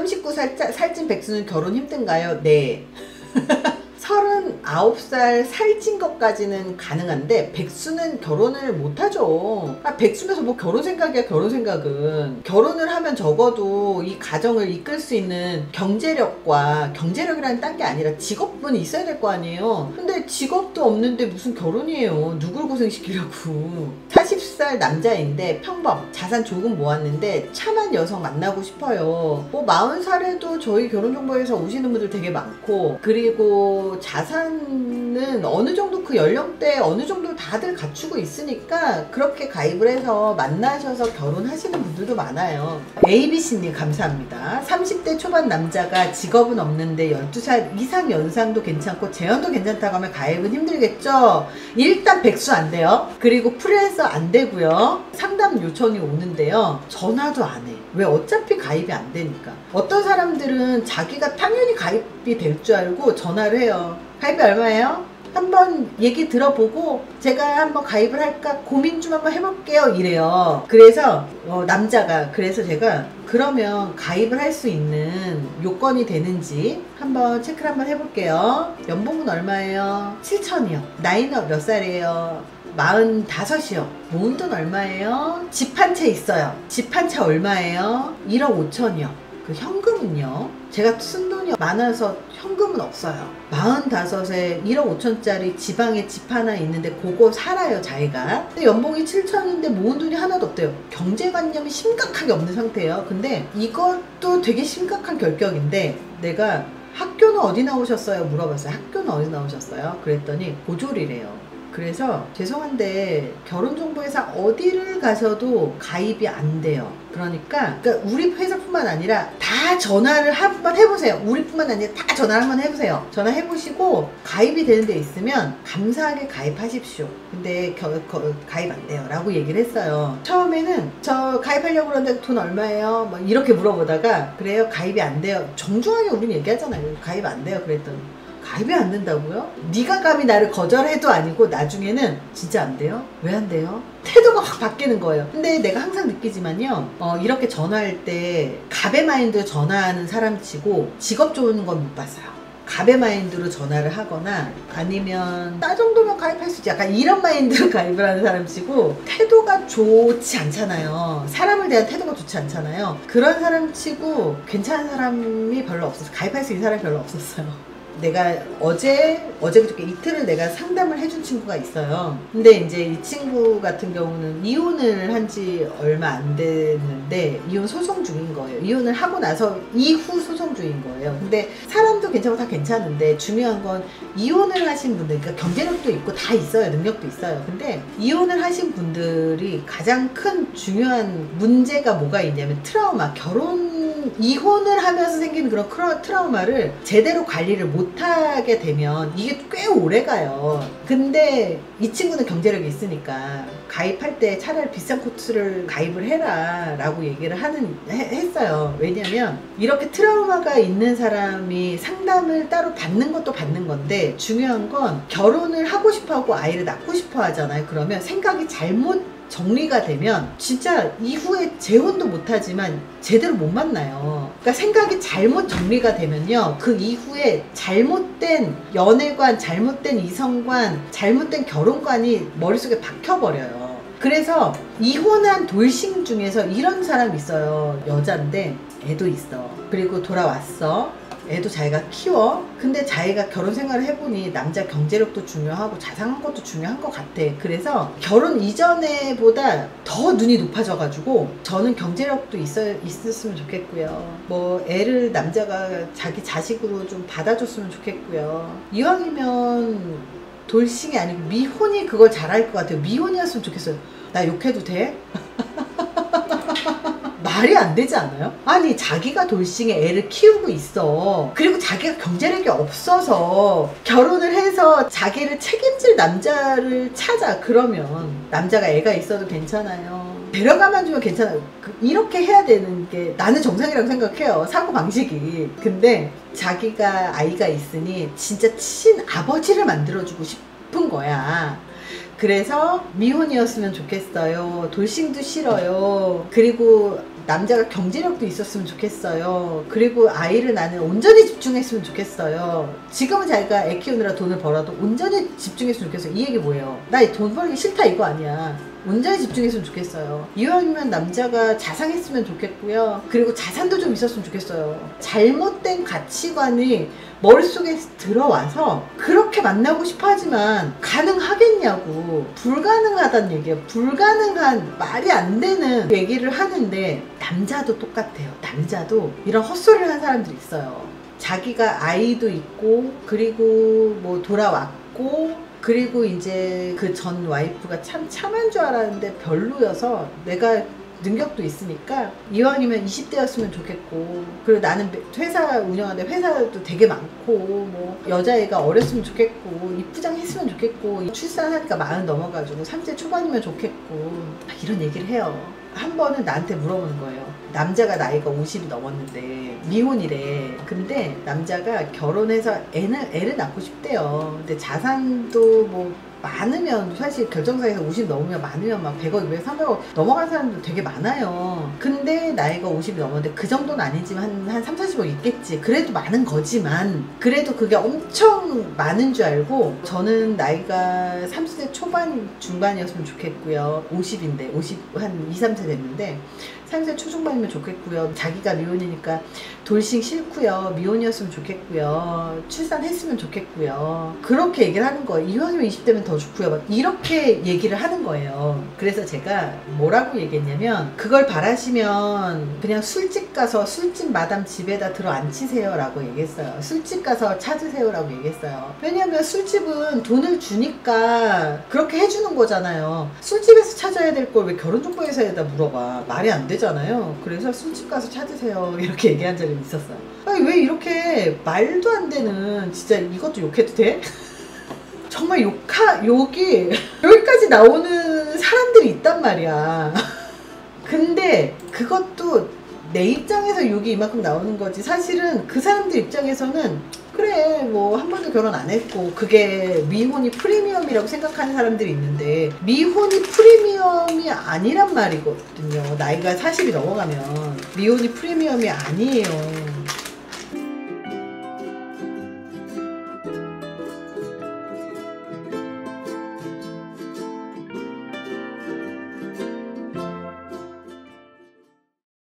39살 살찐 백수는 결혼 힘든가요? 네. 39살 살찐 것까지는 가능한데 백수는 결혼을 못하죠. 백수면서 뭐 결혼 생각이야. 결혼 생각은 결혼을 하면 적어도 이 가정을 이끌 수 있는 경제력이라는 딴 게 아니라 직업은 있어야 될 거 아니에요. 근데 직업도 없는데 무슨 결혼이에요. 누굴 고생시키려고. 40살 남자인데 평범 자산 조금 모았는데 참한 여성 만나고 싶어요. 뭐 40살에도 저희 결혼정보에서 오시는 분들 되게 많고, 그리고 자산은 어느 정도 그 연령대 어느 정도 다들 갖추고 있으니까 그렇게 가입을 해서 만나셔서 결혼하시는 분들도 많아요. ABC님 감사합니다. 30대 초반 남자가 직업은 없는데 12살 이상 연상도 괜찮고 재혼도 괜찮다고 하면 가입은 힘들겠죠? 일단 백수 안 돼요. 그리고 프리랜서 안 되고요. 상담 요청이 오는데요. 전화도 안 해. 왜? 어차피 가입이 안 되니까. 어떤 사람들은 자기가 당연히 가입이 될 줄 알고 전화를 해요. 가입이 얼마예요? 한번 얘기 들어보고 제가 한번 가입을 할까 고민 좀 한번 해볼게요 이래요. 그래서 남자가, 그래서 제가 그러면 가입을 할 수 있는 요건이 되는지 한번 체크를 한번 해볼게요. 연봉은 얼마예요? 7천이요. 나이는 몇 살이에요? 45이요. 모은 돈 얼마예요? 집 한 채 있어요. 집 한 채 얼마예요? 1억 5천이요. 그 현금은요? 제가 쓴 돈이 많아서 현금은 없어요. 45에 1억 5천짜리 지방에 집 하나 있는데 그거 살아요 자기가. 근데 연봉이 7천인데 모은 돈이 하나도 없대요. 경제관념이 심각하게 없는 상태예요. 근데 이것도 되게 심각한 결격인데, 내가 학교는 어디 나오셨어요? 물어봤어요. 학교는 어디 나오셨어요? 그랬더니 고졸이래요. 그래서 죄송한데 결혼정보회사 어디를 가셔도 가입이 안 돼요. 그러니까 우리 회사뿐만 아니라 다 전화를 한번 해보세요. 우리뿐만 아니라 다 전화를 한번 해보세요. 전화해보시고 가입이 되는 데 있으면 감사하게 가입하십시오. 근데 가입 안 돼요 라고 얘기를 했어요. 처음에는 저 가입하려고 그러는데 돈 얼마예요? 막 이렇게 물어보다가, 그래요 가입이 안 돼요. 정중하게 우린 얘기하잖아요. 가입 안 돼요. 그랬더니 가입이 안 된다고요? 네가 감히 나를 거절해도 아니고 나중에는 진짜 안 돼요? 왜 안 돼요? 태도가 확 바뀌는 거예요. 근데 내가 항상 느끼지만요, 이렇게 전화할 때 갑의 마인드로 전화하는 사람 치고 직업 좋은 건 못 봤어요. 갑의 마인드로 전화를 하거나 아니면 나 정도면 가입할 수 있지, 약간 이런 마인드로 가입을 하는 사람 치고 태도가 좋지 않잖아요. 사람을 대한 태도가 좋지 않잖아요. 그런 사람 치고 괜찮은 사람이 별로 없었어요. 가입할 수 있는 사람이 별로 없었어요. 내가 어제부터 이틀을 내가 상담을 해준 친구가 있어요. 근데 이제 이 친구 같은 경우는 이혼을 한 지 얼마 안 됐는데 이혼 소송 중인 거예요. 이혼을 하고 나서 이후 소송 중인 거예요. 근데 사람도 괜찮고 다 괜찮은데 중요한 건 이혼을 하신 분들, 그러니까 경제력도 있고 다 있어요. 능력도 있어요. 근데 이혼을 하신 분들이 가장 큰 중요한 문제가 뭐가 있냐면 트라우마, 이혼을 하면서 생기는 그런 트라우마를 제대로 관리를 못하게 되면 이게 꽤 오래 가요. 근데 이 친구는 경제력이 있으니까 가입할 때 차라리 비싼 코스를 가입을 해라 라고 얘기를 했어요. 왜냐면 이렇게 트라우마가 있는 사람이 상담을 따로 받는 것도 받는 건데, 중요한 건 결혼을 하고 싶어 하고 아이를 낳고 싶어 하잖아요. 그러면 생각이 잘못 정리가 되면 진짜 이후에 재혼도 못하지만 제대로 못 만나요. 그러니까 생각이 잘못 정리가 되면요, 그 이후에 잘못된 연애관, 잘못된 이성관, 잘못된 결혼관이 머릿속에 박혀버려요. 그래서 이혼한 돌싱 중에서 이런 사람이 있어요. 여잔데 애도 있어. 그리고 돌아왔어. 애도 자기가 키워. 근데 자기가 결혼 생활을 해보니 남자 경제력도 중요하고 자상한 것도 중요한 것 같아. 그래서 결혼 이전에 보다 더 눈이 높아져가지고 저는 경제력도 있었으면 좋겠고요. 뭐 애를 남자가 자기 자식으로 좀 받아줬으면 좋겠고요. 이왕이면 돌싱이 아니고 미혼이 그걸 잘할 것 같아요. 미혼이었으면 좋겠어요. 나 욕해도 돼? 말이 안 되지 않아요? 아니 자기가 돌싱에 애를 키우고 있어. 그리고 자기가 경제력이 없어서 결혼을 해서 자기를 책임질 남자를 찾아. 그러면 남자가 애가 있어도 괜찮아요. 데려가만 주면 괜찮아요. 이렇게 해야 되는 게 나는 정상이라고 생각해요. 사고방식이. 근데 자기가 아이가 있으니 진짜 친아버지를 만들어주고 싶은 거야. 그래서 미혼이었으면 좋겠어요. 돌싱도 싫어요. 그리고 남자가 경제력도 있었으면 좋겠어요. 그리고 아이를 나는 온전히 집중했으면 좋겠어요. 지금은 자기가 애 키우느라 돈을 벌어도 온전히 집중했으면 좋겠어요. 이 얘기 뭐예요? 나 돈 벌기 싫다 이거 아니야. 온전히 집중했으면 좋겠어요. 이왕이면 남자가 자상했으면 좋겠고요. 그리고 자산도 좀 있었으면 좋겠어요. 잘못된 가치관이 머릿속에 들어와서 그렇게 만나고 싶어 하지만 가능하겠냐고. 불가능하다는 얘기예요. 불가능한, 말이 안 되는 얘기를 하는데 남자도 똑같아요. 남자도 이런 헛소리를 하는 사람들이 있어요. 자기가 아이도 있고 그리고 뭐 돌아왔고 그리고 이제 그 전 와이프가 참 참한 줄 알았는데 별로여서 내가 능력도 있으니까 이왕이면 20대였으면 좋겠고, 그리고 나는 회사 운영하는데 회사도 되게 많고 뭐 여자애가 어렸으면 좋겠고 이쁘장했으면 좋겠고 출산하니까 40 넘어가지고 30대 초반이면 좋겠고 막 이런 얘기를 해요. 한 번은 나한테 물어보는 거예요. 남자가 나이가 50이 넘었는데 미혼이래. 근데 남자가 결혼해서 애를 낳고 싶대요. 근데 자산도 뭐 많으면, 사실 결정사에서 50 넘으면 많으면 막 100억, 200억, 300억 넘어간 사람도 되게 많아요. 근데 나이가 50이 넘었는데 그 정도는 아니지만 한 3, 40억 있겠지. 그래도 많은 거지만 그래도 그게 엄청 많은 줄 알고, 저는 나이가 30대 초반 중반이었으면 좋겠고요. 50인데 50 한 2, 3세 됐는데 30대 초중반이면 좋겠고요. 자기가 미혼이니까 돌싱 싫고요. 미혼이었으면 좋겠고요. 출산했으면 좋겠고요. 그렇게 얘기를 하는 거예요. 이왕이면 20대면 더 좋고요. 막 이렇게 얘기를 하는 거예요. 그래서 제가 뭐라고 얘기했냐면, 그걸 바라시면 그냥 술집 가서 술집 마담 집에다 들어 앉히세요 라고 얘기했어요. 술집 가서 찾으세요 라고 얘기했어요. 왜냐면 술집은 돈을 주니까 그렇게 해주는 거잖아요. 술집에서 찾아야 될 걸 왜 결혼정보회사에다 물어봐. 말이 안 되잖아요. 그래서 술집 가서 찾으세요 이렇게 얘기한 적이 있었어요. 아니 왜 이렇게 말도 안 되는, 진짜 이것도 욕해도 돼? 정말 욕이 여기까지 나오는 사람들이 있단 말이야. 근데 그것도 내 입장에서 욕이 이만큼 나오는 거지, 사실은 그 사람들 입장에서는 그래 뭐 한 번도 결혼 안 했고 그게 미혼이 프리미엄이라고 생각하는 사람들이 있는데, 미혼이 프리미엄이 아니란 말이거든요. 나이가 40이 넘어가면 미혼이 프리미엄이 아니에요.